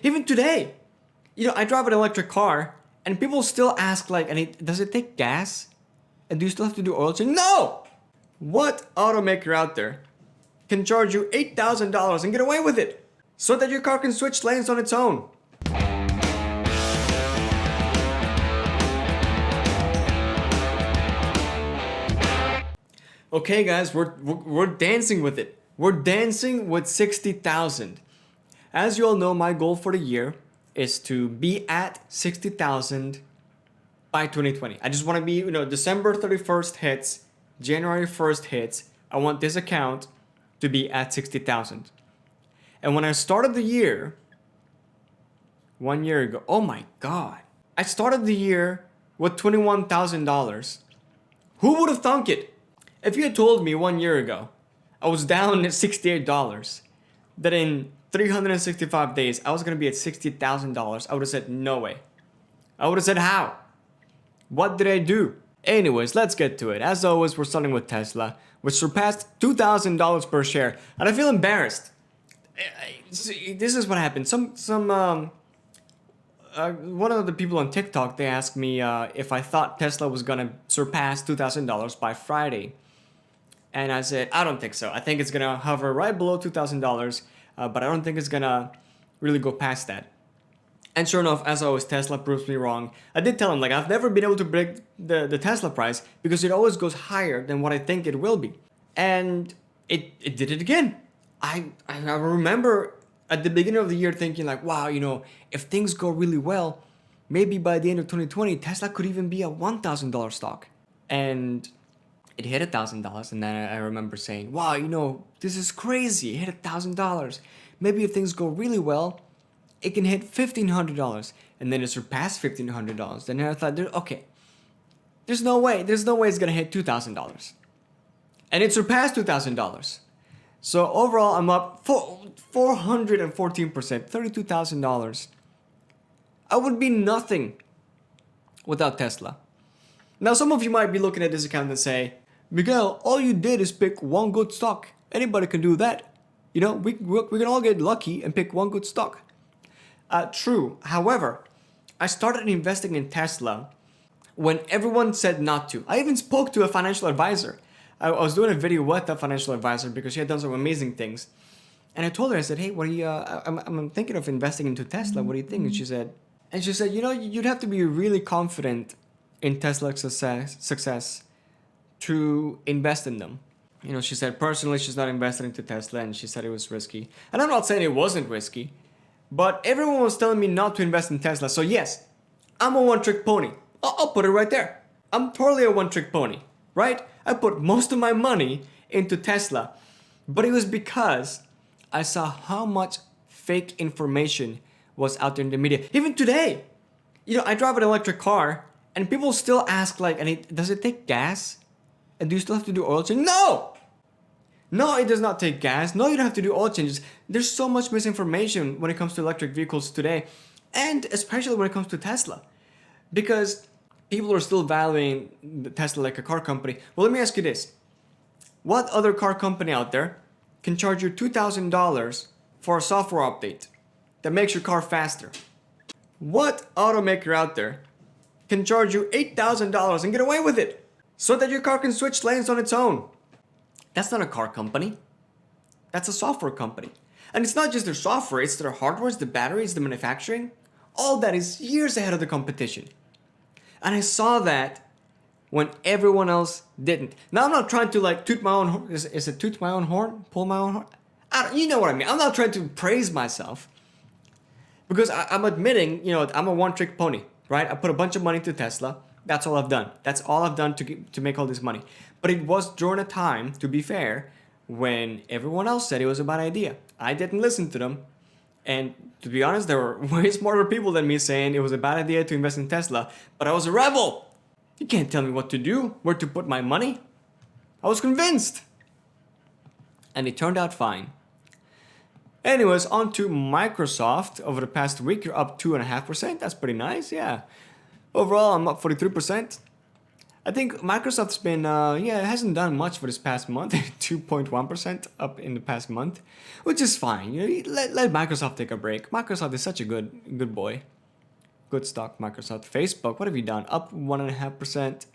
Even today, I drive an electric car and people still ask like, does it take gas? And do you still have to do oil change? No! What automaker out there can charge you $8,000 and get away with it so that your car can switch lanes on its own? Okay guys, we're dancing with it. We're dancing with 60,000. As you all know, my goal for the year is to be at 60,000 by 2020. I just want to be, December 31st hits, January 1st hits. I want this account to be at 60,000. And when I started the year, 1 year ago, oh my God, I started the year with $21,000. Who would have thunk it? If you had told me 1 year ago, I was down at $68, that in 365 days, I was going to be at $60,000, I would have said, no way. I would have said, how? What did I do? Anyways, let's get to it. As always, we're starting with Tesla, which surpassed $2,000 per share. And I feel embarrassed. This is what happened. One of the people on TikTok, they asked me if I thought Tesla was going to surpass $2,000 by Friday. And I said, I don't think so. I think it's going to hover right below $2,000, but I don't think it's going to really go past that. And sure enough, as always, Tesla proves me wrong. I did tell him, I've never been able to break the Tesla price because it always goes higher than what I think it will be. And it did it again. I remember at the beginning of the year thinking wow, if things go really well, maybe by the end of 2020, Tesla could even be a $1,000 stock. And it hit $1,000, and then I remember saying, wow, this is crazy. It hit $1,000. Maybe if things go really well, it can hit $1,500. And then it surpassed $1,500. Then I thought, okay, there's no way it's gonna hit $2,000. And it surpassed $2,000. So overall, I'm up 414%, $32,000. I would be nothing without Tesla. Now, some of you might be looking at this account and say, Miguel, all you did is pick one good stock. Anybody can do that. We can all get lucky and pick one good stock. True. However, I started investing in Tesla when everyone said not to. I even spoke to a financial advisor. I was doing a video with a financial advisor because she had done some amazing things. And I told her, I said, hey, what do you, I'm thinking of investing into Tesla. What do you think? And she said, you'd have to be really confident in Tesla's success to invest in them. She said personally she's not invested into Tesla, and she said it was risky. And I'm not saying it wasn't risky, but everyone was telling me not to invest in Tesla. So yes, I'm a one-trick pony. I'll put it right there. I'm totally a one-trick pony, right? I put most of my money into Tesla, but it was because I saw how much fake information was out there in the media. Even today, I drive an electric car and people still ask does it take gas? And do you still have to do oil change? No! No, it does not take gas. No, you don't have to do oil changes. There's so much misinformation when it comes to electric vehicles today, and especially when it comes to Tesla, because people are still valuing the Tesla like a car company. Well, let me ask you this. What other car company out there can charge you $2,000 for a software update that makes your car faster? What automaker out there can charge you $8,000 and get away with it so that your car can switch lanes on its own? That's not a car company. That's a software company. And it's not just their software, it's their hardware, it's the batteries, the manufacturing. All that is years ahead of the competition. And I saw that when everyone else didn't. Now, I'm not trying to toot my own horn. Is it toot my own horn? Pull my own horn? You know what I mean. I'm not trying to praise myself. Because I'm admitting, I'm a one-trick pony, right? I put a bunch of money into Tesla. That's all I've done. That's all I've done to make all this money. But it was during a time, to be fair, when everyone else said it was a bad idea. I didn't listen to them. And to be honest, there were way smarter people than me saying it was a bad idea to invest in Tesla. But I was a rebel. You can't tell me what to do, where to put my money. I was convinced. And it turned out fine. Anyways, on to Microsoft. Over the past week, you're up 2.5%. That's pretty nice, yeah. Overall, I'm up 43%. I think Microsoft's been, yeah, it hasn't done much for this past month. 2.1% up in the past month, which is fine. You know, let Microsoft take a break. Microsoft is such a good boy. Good stock, Microsoft. Facebook, what have you done? Up 1.5%.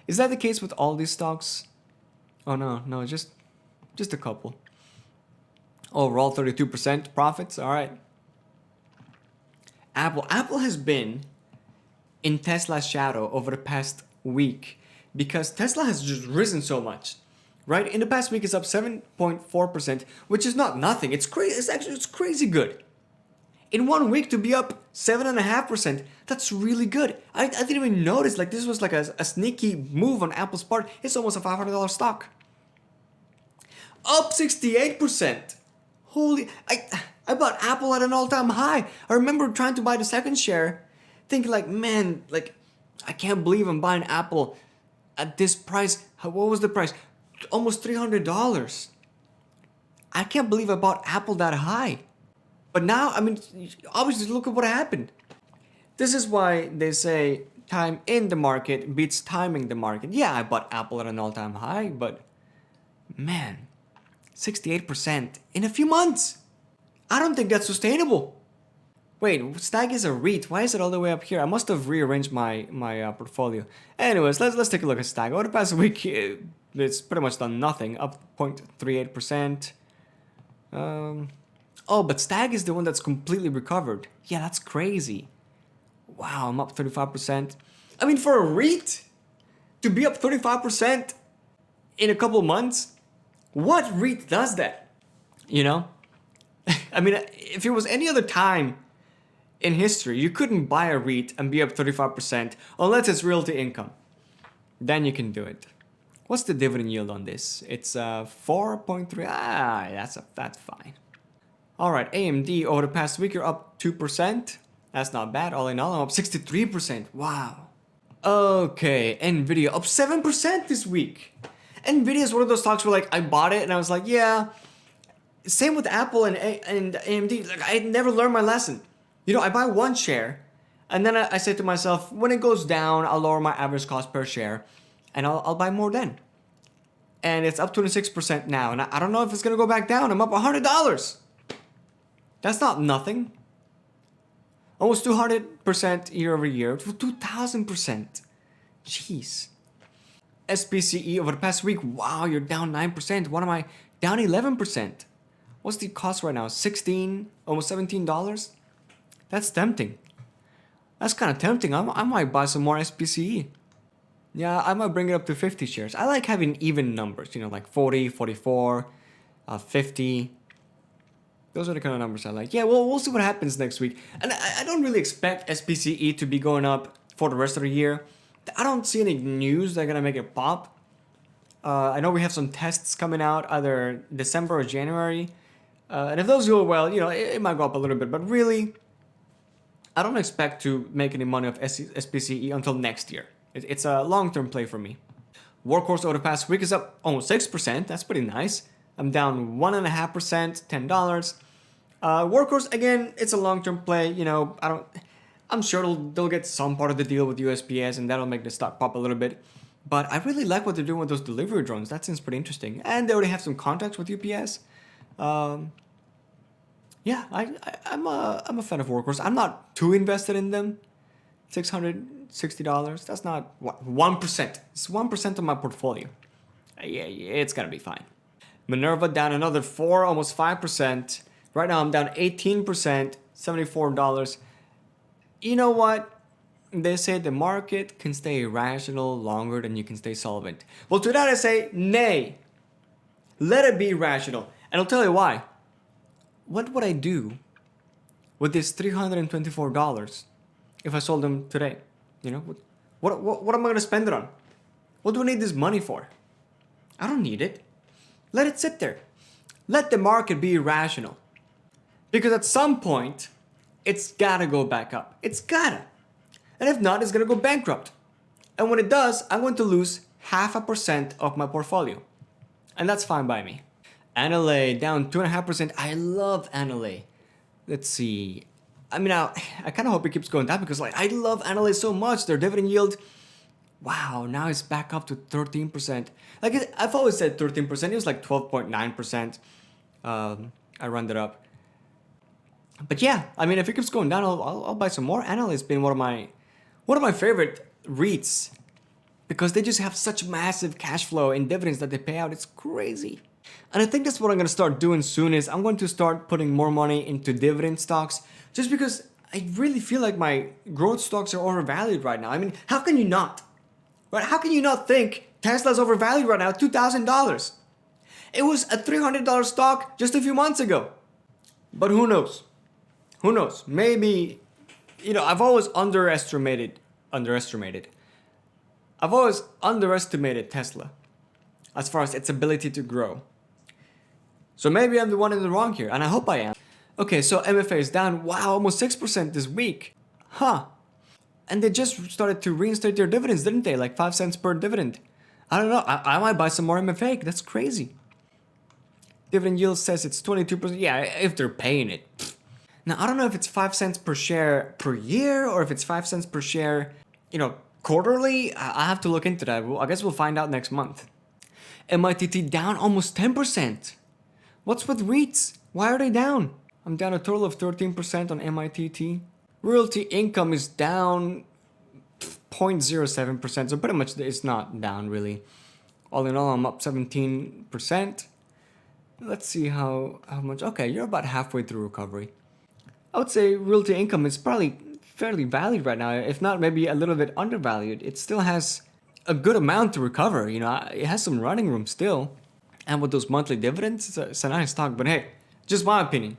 Is that the case with all these stocks? Oh no, just a couple. Overall, 32% profits. All right. Apple has been in Tesla's shadow over the past week because Tesla has just risen so much. Right? In the past week, it's up 7.4%, which is not nothing. It's crazy. It's crazy good. In 1 week to be up 7.5%, that's really good. I didn't even notice. Like, this was like a sneaky move on Apple's part. It's almost a $500 stock. Up 68%. Holy, I bought Apple at an all-time high. I remember trying to buy the second share, thinking like, man, like, I can't believe I'm buying Apple at this price. What was the price? Almost $300. I can't believe I bought Apple that high. But now, I mean, obviously look at what happened. This is why they say time in the market beats timing the market. Yeah, I bought Apple at an all-time high, but man, 68% in a few months. I don't think that's sustainable. Wait, Stag is a REIT. Why is it all the way up here? I must have rearranged my portfolio. Anyways, let's take a look at Stag. Over the past week, it's pretty much done nothing. Up 0.38%. Oh, but Stag is the one that's completely recovered. Yeah, that's crazy. Wow, I'm up 35%. I mean, for a REIT to be up 35% in a couple months, what REIT does that? You know? I mean, if it was any other time in history, you couldn't buy a REIT and be up 35% unless it's realty income. Then you can do it. What's the dividend yield on this? It's 4.3. That's fine. All right, AMD over the past week, you're up 2%. That's not bad. All in all, I'm up 63%. Wow. Okay, Nvidia up 7% this week. Nvidia is one of those stocks where like I bought it and I was like, yeah. Same with Apple and AMD. Like I never learned my lesson. You know, I buy one share, and then I say to myself, when it goes down, I'll lower my average cost per share, and I'll buy more then. And it's up 26% now, and I don't know if it's gonna go back down. I'm up $100. That's not nothing. Almost 200% year over year, 2,000%. Jeez. SPCE over the past week, wow, you're down 9%. What am I? Down 11%. What's the cost right now? Almost $17? That's tempting. That's kind of tempting. I might buy some more SPCE. Yeah, I might bring it up to 50 shares. I like having even numbers, you know, like 40, 44, 50. Those are the kind of numbers I like. Yeah, well, we'll see what happens next week. And I don't really expect SPCE to be going up for the rest of the year. I don't see any news that are going to make it pop. I know we have some tests coming out either December or January. And if those go well, you know, it might go up a little bit. But really, I don't expect to make any money off SPCE until next year. It's a long-term play for me. Workhorse over the past week is up almost 6%. That's pretty nice. I'm down 1.5%, $10. Workhorse, again, it's a long-term play. You know, I'm sure they'll get some part of the deal with USPS, and that'll make the stock pop a little bit. But I really like what they're doing with those delivery drones. That seems pretty interesting. And they already have some contracts with UPS. Yeah, I'm a fan of Workhorse. I'm not too invested in them. $660. That's not what 1%. It's 1% of my portfolio. Yeah, it's gonna be fine. Minerva down another 4, almost 5%. Right now I'm down 18%, $74. You know what? They say the market can stay irrational longer than you can stay solvent. Well, to that I say, nay. Let it be rational. And I'll tell you why. What would I do with this $324 if I sold them today? You know, what am I going to spend it on? What do I need this money for? I don't need it. Let it sit there. Let the market be irrational. Because at some point, it's gotta go back up. It's gotta. And if not, it's gonna go bankrupt. And when it does, I'm going to lose 0.5% of my portfolio. And that's fine by me. Anile down 2.5%. I love Anile. Let's see. I mean, I kind of hope it keeps going down because like I love Anile so much. Their dividend yield, Wow, now it's back up to 13%. I've always said 13%. It was like 12.9%. I rounded up. But yeah, I mean, if it keeps going down, I'll buy some more. Anal has been one of my favorite REITs because they just have such massive cash flow and dividends that they pay out. It's crazy. And I think that's what I'm going to start doing soon is I'm going to start putting more money into dividend stocks just because I really feel like my growth stocks are overvalued right now. I mean, how can you not? Right? How can you not think Tesla's overvalued right now at $2,000? It was a $300 stock just a few months ago. But who knows? Who knows? Maybe, I've always underestimated Tesla as far as its ability to grow. So maybe I'm the one in the wrong here, and I hope I am. Okay, so MFA is down, wow, almost 6% this week. Huh. And they just started to reinstate their dividends, didn't they? Like 5 cents per dividend. I don't know, I might buy some more MFA, that's crazy. Dividend yield says it's 22%, yeah, if they're paying it. Now, I don't know if it's 5 cents per share per year or if it's 5 cents per share, quarterly. I have to look into that. I guess we'll find out next month. MITT down almost 10%. What's with REITs? Why are they down? I'm down a total of 13% on MITT. Realty income is down 0.07%, so pretty much it's not down really. All in all, I'm up 17%. Let's see how much. Okay, you're about halfway through recovery. I would say realty income is probably fairly valued right now, if not maybe a little bit undervalued. It still has a good amount to recover. It has some running room still. And with those monthly dividends, it's a nice stock. But hey, just my opinion,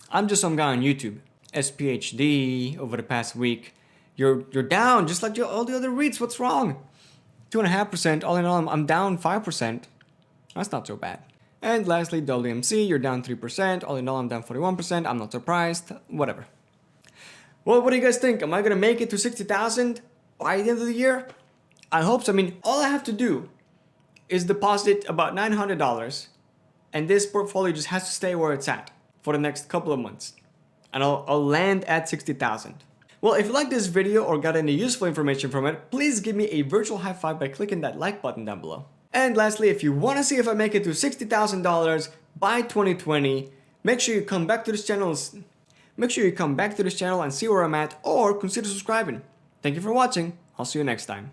I'm just some guy on YouTube. SPHD over the past week, you're down just like all the other REITs. What's wrong? 2.5%. All in all, I'm down 5%. That's not so bad. And lastly, WMC, you're down 3%. All in all, I'm down 41%. I'm not surprised. Whatever. Well, what do you guys think? Am I going to make it to 60,000 by the end of the year? I hope so. I mean, all I have to do is deposit about $900, and this portfolio just has to stay where it's at for the next couple of months. And I'll land at 60,000. Well, if you like this video or got any useful information from it, please give me a virtual high five by clicking that like button down below. And lastly, if you want to see if I make it to $60,000 by 2020, make sure you come back to this channel and see where I'm at, or consider subscribing. Thank you for watching. I'll see you next time.